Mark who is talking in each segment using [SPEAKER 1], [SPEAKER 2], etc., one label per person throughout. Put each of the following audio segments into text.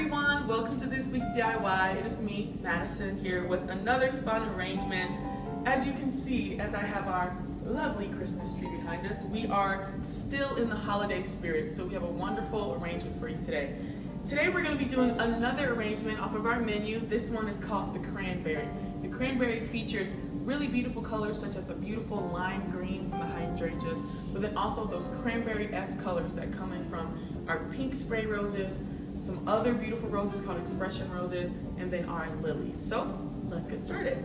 [SPEAKER 1] everyone, welcome to this week's DIY. It is me, Madison, here with another fun arrangement. As you can see, as I have our lovely Christmas tree behind us, we are still in the holiday spirit, so we have a wonderful arrangement for you today. Today we're going to be doing another arrangement off of our menu. This one is called the cranberry. The cranberry features really beautiful colors such as a beautiful lime green from the hydrangeas, but then also those cranberry-esque colors that come in from our pink spray roses, some other beautiful roses called expression roses, and then our lilies. So let's get started.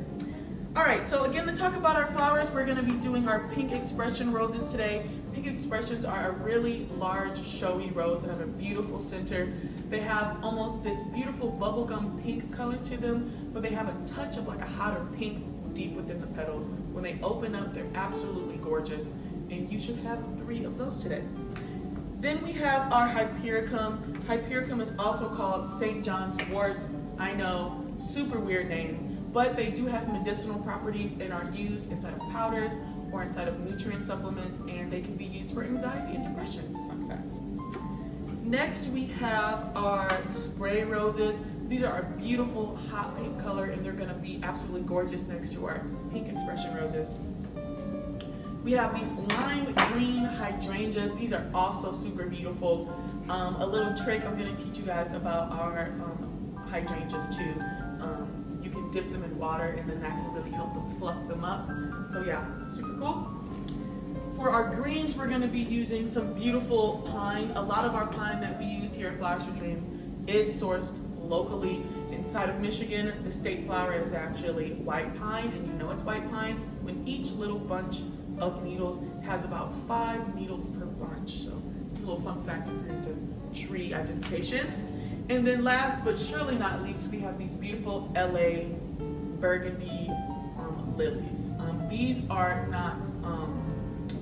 [SPEAKER 1] All right, so again, to talk about our flowers, we're gonna be doing our pink expression roses today. Pink expressions are a really large, showy rose that have a beautiful center. They have almost this beautiful bubblegum pink color to them, but they have a touch of like a hotter pink deep within the petals. When they open up, they're absolutely gorgeous, and you should have 3 of those today. Then we have our Hypericum. Hypericum is also called St. John's worts. I know, super weird name, but they do have medicinal properties and are used inside of powders or inside of nutrient supplements, and they can be used for anxiety and depression, fun fact. Next we have our spray roses. These are our beautiful hot pink color, and they're gonna be absolutely gorgeous next to our pink expression roses. We have these lime green hydrangeas. These are also super beautiful. A little trick I'm gonna teach you guys about our hydrangeas too. You can dip them in water, and then that can really help them fluff them up. So yeah, super cool. For our greens, we're gonna be using some beautiful pine. A lot of our pine that we use here at Flowers for Dreams is sourced locally inside of Michigan. The state flower is actually white pine, and you know it's white pine when each little bunch of needles has about 5 needles per bunch. So it's a little fun fact if you're into tree identification. And then last but surely not least, we have these beautiful LA burgundy lilies. These are not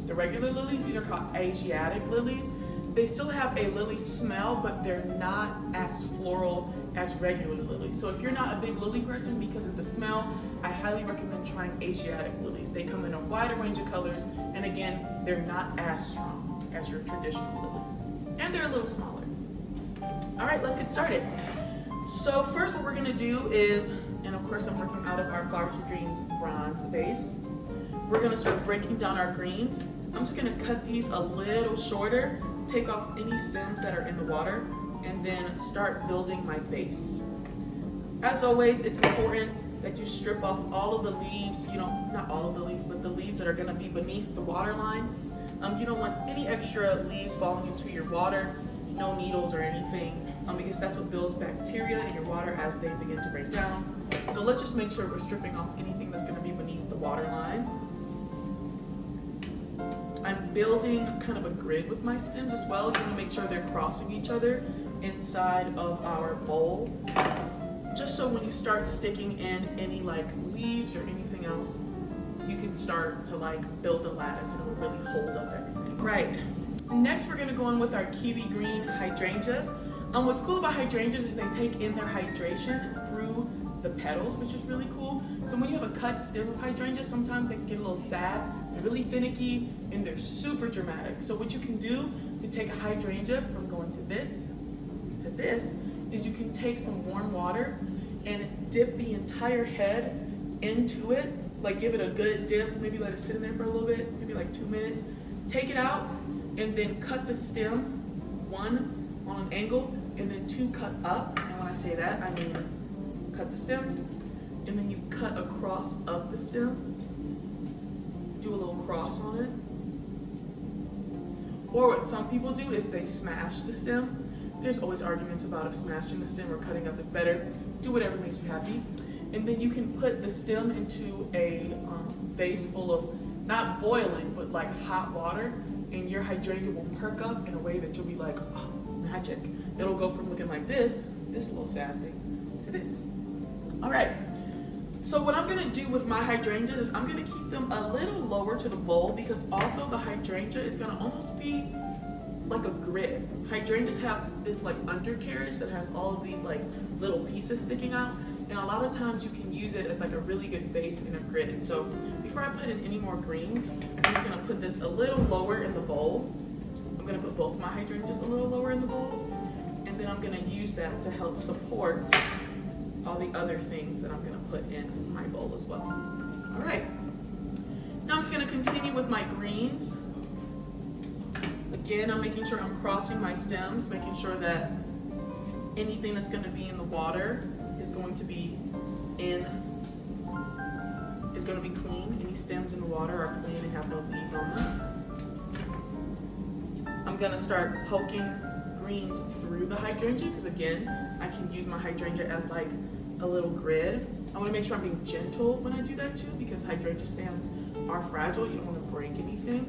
[SPEAKER 1] the regular lilies. These are called Asiatic lilies. They still have a lily smell, but they're not as floral as regular lilies. So if you're not a big lily person because of the smell, I highly recommend trying Asiatic lilies. They come in a wider range of colors, and again, they're not as strong as your traditional lily. And they're a little smaller. All right, let's get started. So first what we're gonna do is, and of course I'm working out of our Flowers for Dreams bronze vase, we're gonna start breaking down our greens. I'm just gonna cut these a little shorter, take off any stems that are in the water, and then start building my base. As always, it's important that you strip off all of the leaves, not all of the leaves, but the leaves that are gonna be beneath the water line. You don't want any extra leaves falling into your water, no needles or anything, because that's what builds bacteria in your water as they begin to break down. So let's just make sure we're stripping off anything that's gonna be beneath the water line. I'm building kind of a grid with my stems as well. You want to make sure they're crossing each other inside of our bowl, just so when you start sticking in any like leaves or anything else, you can start to like build a lattice and it will really hold up everything. Right, next we're going to go on with our kiwi green hydrangeas. What's cool about hydrangeas is they take in their hydration through the petals, which is really cool. So when you have a cut stem of hydrangeas, sometimes they can get a little sad. They're really finicky and they're super dramatic. So what you can do to take a hydrangea from going to this is you can take some warm water and dip the entire head into it, like give it a good dip, maybe let it sit in there for a little bit, maybe like 2 minutes. Take it out and then cut the stem, 1 on an angle and then 2 cut up. And when I say that, I mean cut the stem and then you cut across up the stem. Do a little cross on it. Or what some people do is they smash the stem. There's always arguments about if smashing the stem or cutting up is better. Do whatever makes you happy. And then you can put the stem into a vase full of, not boiling, but like hot water, and your hydrangea will perk up in a way that you'll be like, oh, magic. It'll go from looking like this little sad thing, to this. All right. So what I'm gonna do with my hydrangeas is I'm gonna keep them a little lower to the bowl, because also the hydrangea is gonna almost be like a grid. Hydrangeas have this like undercarriage that has all of these like little pieces sticking out, and a lot of times you can use it as like a really good base in a grid. So before I put in any more greens, I'm just gonna put this a little lower in the bowl. I'm gonna put both my hydrangeas a little lower in the bowl, and and then I'm gonna use that to help support all the other things that I'm gonna put in my bowl as well. All right, now I'm just gonna continue with my greens. Again, I'm making sure I'm crossing my stems, making sure that anything that's gonna be in the water is going to be clean. Any stems in the water are clean and have no leaves on them. I'm gonna start poking greens through the hydrangea because again, I can use my hydrangea as like a little grid. I wanna make sure I'm being gentle when I do that too because hydrangea stems are fragile. You don't wanna break anything,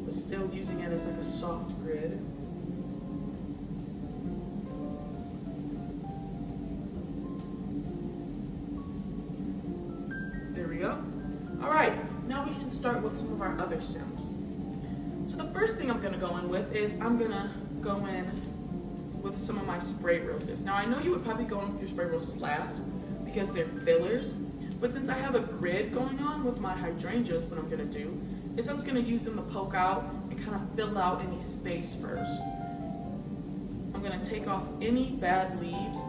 [SPEAKER 1] but still using it as like a soft grid. There we go. All right, now we can start with some of our other stems. So the first thing I'm gonna go in with is I'm gonna go in with some of my spray roses. Now I know you would probably go in with your spray roses last because they're fillers, but since I have a grid going on with my hydrangeas, what I'm gonna do is I'm just gonna use them to poke out and kind of fill out any space first. I'm gonna take off any bad leaves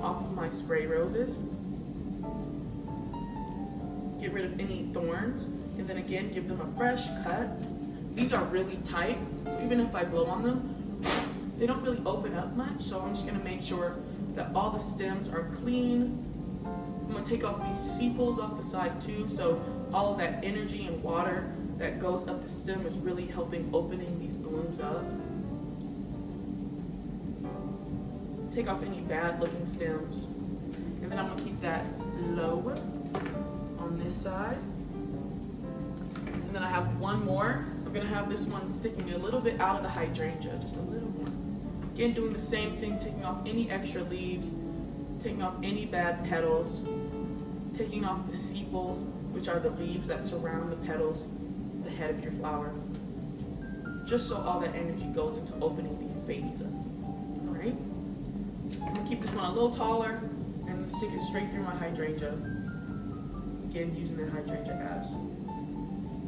[SPEAKER 1] off of my spray roses, get rid of any thorns, and then again, give them a fresh cut. These are really tight, so even if I blow on them, they don't really open up much, so I'm just gonna make sure that all the stems are clean. I'm gonna take off these sepals off the side too, so all of that energy and water that goes up the stem is really helping opening these blooms up. Take off any bad looking stems, and then I'm gonna keep that low on this side. And then I have one more. I'm gonna have this one sticking a little bit out of the hydrangea, just a little more. Again, doing the same thing, taking off any extra leaves, taking off any bad petals, taking off the sepals, which are the leaves that surround the petals, the head of your flower, just so all that energy goes into opening these babies up. All right? I'm gonna keep this one a little taller and stick it straight through my hydrangea. Again, using that hydrangea as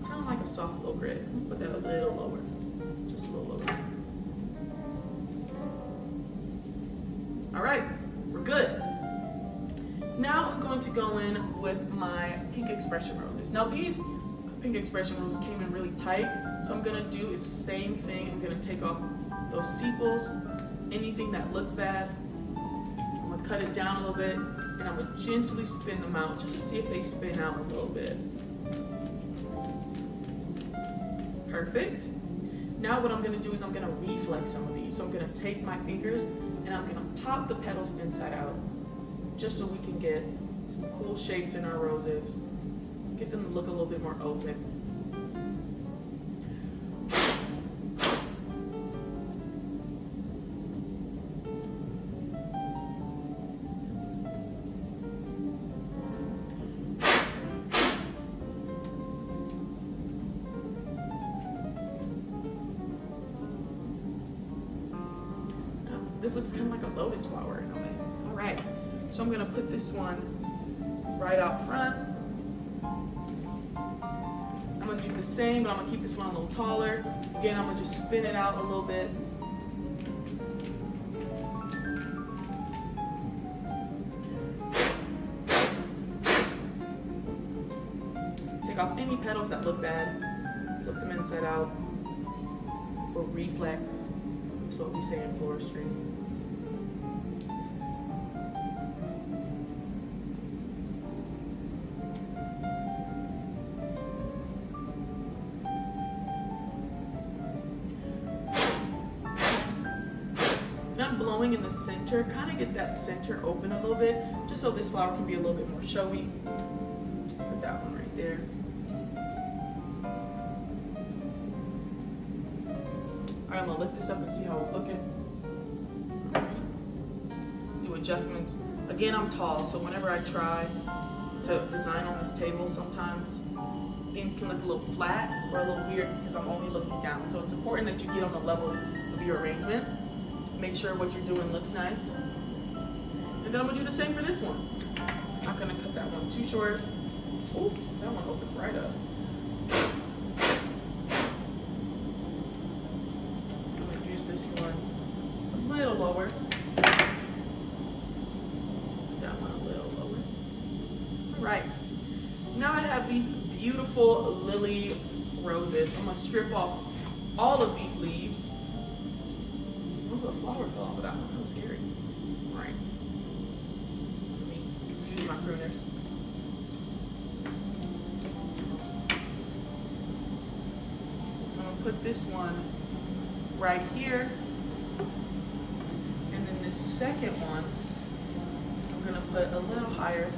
[SPEAKER 1] kind of like a soft little grid. Put that a little lower, just a little lower. All right, we're good. Now I'm going to go in with my pink expression roses. Now these pink expression roses came in really tight, so I'm gonna do is the same thing. I'm gonna take off those sepals, anything that looks bad. I'm gonna cut it down a little bit, and I'm gonna gently spin them out just to see if they spin out a little bit. Perfect. Now what I'm gonna do is I'm gonna reflex some of these. So I'm gonna take my fingers and I'm gonna pop the petals inside out, just so we can get some cool shapes in our roses, get them to look a little bit more open. This looks kind of like a lotus flower in a way. All right, so I'm gonna put this one right out front. I'm gonna do the same, but I'm gonna keep this one a little taller. Again, I'm gonna just spin it out a little bit. Take off any petals that look bad, flip them inside out, or reflex. That's what we say in floristry. And I'm blowing in the center, kind of get that center open a little bit, just so this flower can be a little bit more showy. Put that one right there. All right, I'm gonna lift this up and see how it's looking. All right. Do adjustments. Again, I'm tall, so whenever I try to design on this table, sometimes things can look a little flat or a little weird because I'm only looking down. So it's important that you get on the level of your arrangement. Make sure what you're doing looks nice. And then I'm gonna do the same for this one. I'm not gonna cut that one too short. Oh, that one opened right up. I'm gonna use this one a little lower. That one a little lower. All right. Now I have these beautiful lily roses. I'm gonna strip off all of these leaves. Ooh, a flower fell off of that one. That was scary. All right. Let me use my pruners. I'm gonna put this one right here, and then this second one I'm gonna put a little higher.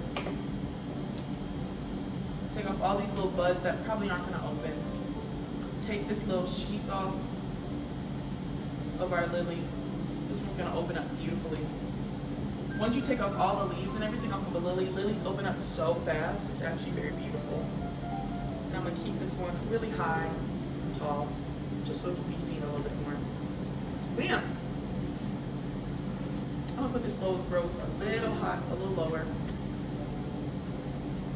[SPEAKER 1] Take off all these little buds that probably aren't gonna open. Take this little sheath off of our lily. This one's gonna open up beautifully. Once you take off all the leaves and everything off of a lily, lilies open up so fast. It's actually very beautiful. And I'm gonna keep this one really high and tall, just so it can be seen a little bit more. Bam! I'm gonna put this little rose a little high, a little lower,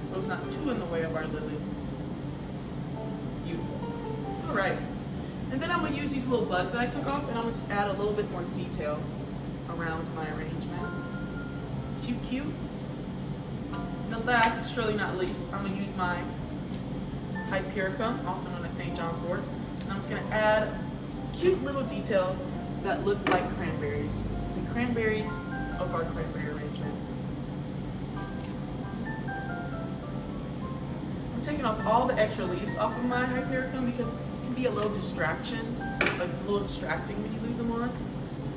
[SPEAKER 1] so it's not too in the way of our lily. Beautiful. All right. And then I'm gonna use these little buds that I took off, and I'm gonna just add a little bit more detail around my arrangement. Cute, cute. And last but surely not least, I'm gonna use my Hypericum, also known as St. John's wort, and I'm just gonna add cute little details that look like cranberries. The cranberries of our cranberry arrangement. I'm taking off all the extra leaves off of my Hypericum because it can be a little distraction, like a little distracting when you leave them on.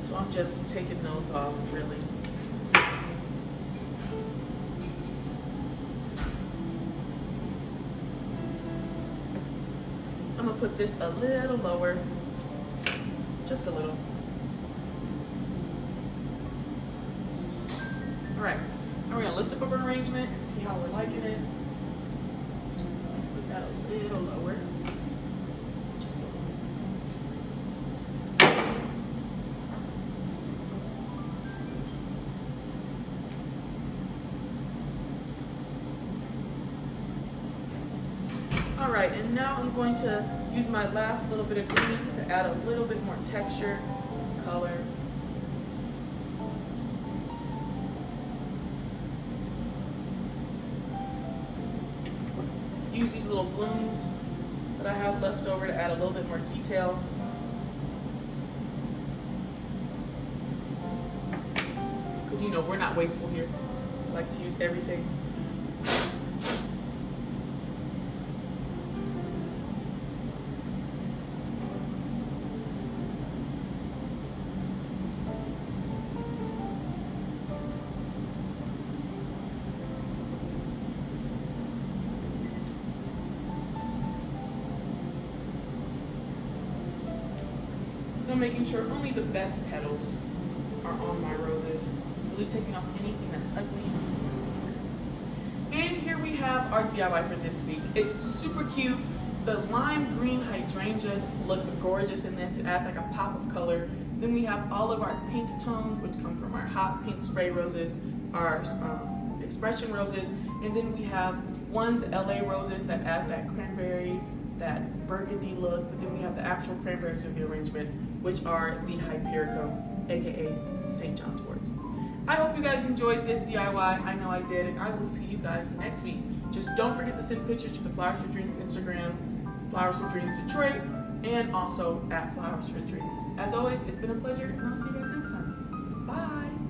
[SPEAKER 1] So I'm just taking those off really. I'm gonna put this a little lower, just a little. All right, now we're gonna lift up our arrangement and see how we're liking it. Put that a little lower, just a little. All right, and now I'm going to use my last little bit of greens to add a little bit more texture, color. Use these little blooms that I have left over to add a little bit more detail. Because you know, we're not wasteful here. I like to use everything. I'm making sure only the best petals are on my roses, really taking off anything that's ugly. And here we have our DIY for this week. It's super cute. The lime green hydrangeas look gorgeous in this. It adds like a pop of color. Then we have all of our pink tones, which come from our hot pink spray roses, our expression roses, and then we have the LA roses that add that cranberry, that burgundy look, but then we have the actual cranberries of the arrangement, which are the Hypericum, aka St. John's worts. I hope you guys enjoyed this DIY. I know I did, and I will see you guys next week. Just don't forget to send pictures to the Flowers for Dreams Instagram, Flowers for Dreams Detroit, and also at Flowers for Dreams. As always, it's been a pleasure, and I'll see you guys next time. Bye.